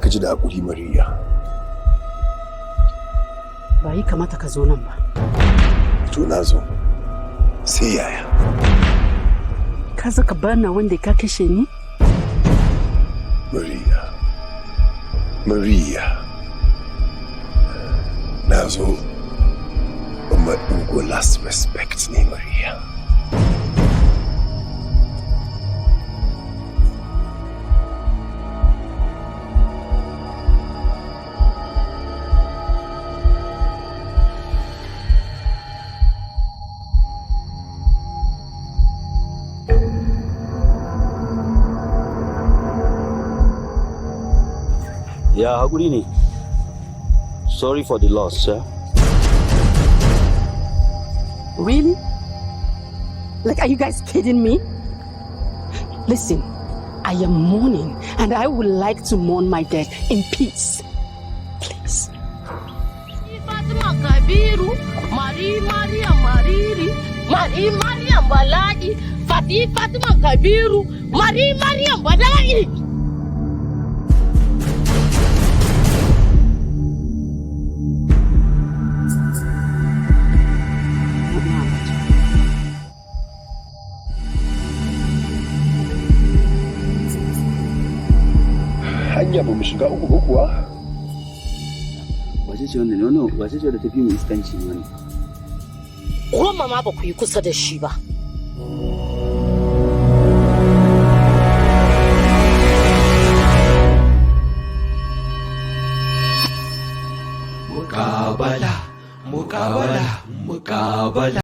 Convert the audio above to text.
ka ji da hakuri Maria? Ba yi kamata ka zo nan ba. To na zo. Sai yaya? Ka zaka bana wanda ka kashe ni? Maria. Na zo amma ugo last respect ne Maria. Ya haƙuri ne. Sorry for the loss, sir. Really? Like, are you guys kidding me? Listen, I am mourning and I would like to mourn my death in peace. Please. Fatima Kabiru, Maria Mariri, Maria Baladi, Fatima Kabiru, Maria Baladi. Hanya ba mu shiga uku ba kuwa? Wace ce wannan nono? Wace ce da tafi mu iskanci ne wannan? Goma ma ba ku yi kusa da shi ba. Muqabala.